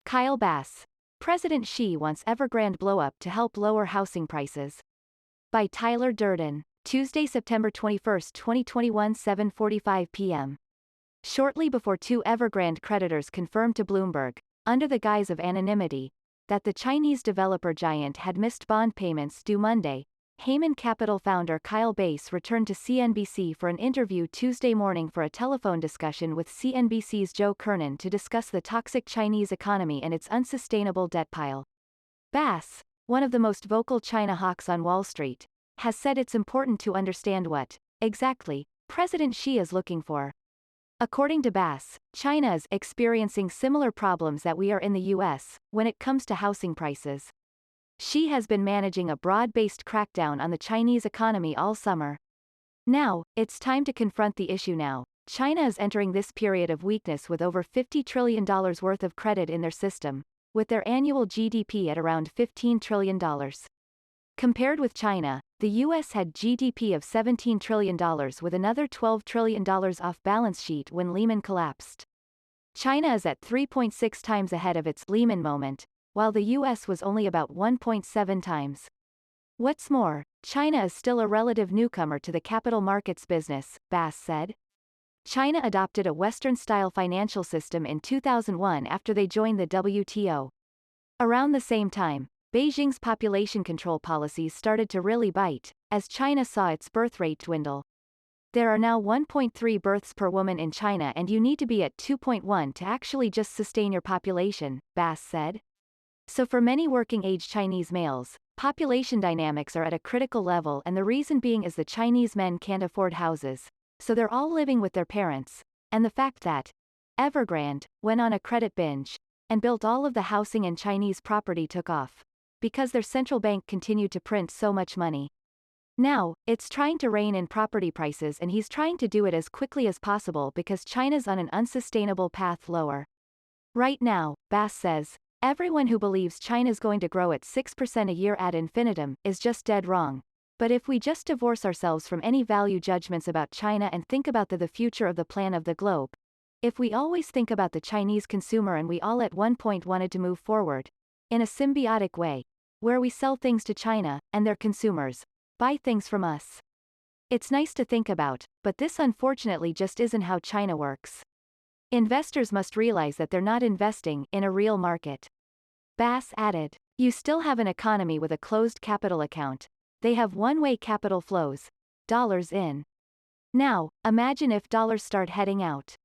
Kyle Bass. President Xi wants Evergrande Blowup to help lower housing prices. By Tyler Durden. Tuesday, September 21, 2021, 7:45 p.m. Shortly before two Evergrande creditors confirmed to Bloomberg, under the guise of anonymity, that the Chinese developer giant had missed bond payments due Monday, Hayman Capital founder Kyle Bass returned to CNBC for an interview Tuesday morning for a telephone discussion with CNBC's Joe Kernen to discuss the toxic Chinese economy and its unsustainable debt pile. Bass, one of the most vocal China hawks on Wall Street, has said it's important to understand what, exactly, President Xi is looking for. According to Bass, China is experiencing similar problems that we are in the US, when it comes to housing prices. Xi has been managing a broad-based crackdown on the Chinese economy all summer. Now, it's time to confront the issue now. China is entering this period of weakness with over $50 trillion worth of credit in their system, with their annual GDP at around $15 trillion. Compared with China, the US had GDP of $17 trillion with another $12 trillion off balance sheet when Lehman collapsed. China is at 3.6 times ahead of its Lehman moment, while the US was only about 1.7 times. What's more, China is still a relative newcomer to the capital markets business, Bass said. China adopted a Western-style financial system in 2001 after they joined the WTO. Around the same time, Beijing's population control policies started to really bite, as China saw its birth rate dwindle. There are now 1.3 births per woman in China and you need to be at 2.1 to actually just sustain your population, Bass said. So for many working-age Chinese males, population dynamics are at a critical level, and the reason being is the Chinese men can't afford houses, so they're all living with their parents, and the fact that Evergrande went on a credit binge and built all of the housing and Chinese property took off, because their central bank continued to print so much money. Now, it's trying to rein in property prices, and he's trying to do it as quickly as possible because China's on an unsustainable path lower. Right now, Bass says, everyone who believes China's going to grow at 6% a year ad infinitum is just dead wrong. But if we just divorce ourselves from any value judgments about China and think about the future of the plan of the globe, if we always think about the Chinese consumer, and we all at one point wanted to move forward, in a symbiotic way, where we sell things to China, and their consumers buy things from us. It's nice to think about, but this unfortunately just isn't how China works. Investors must realize that they're not investing in a real market. Bass added, you still have an economy with a closed capital account. They have one-way capital flows, dollars in. Now, imagine if dollars start heading out.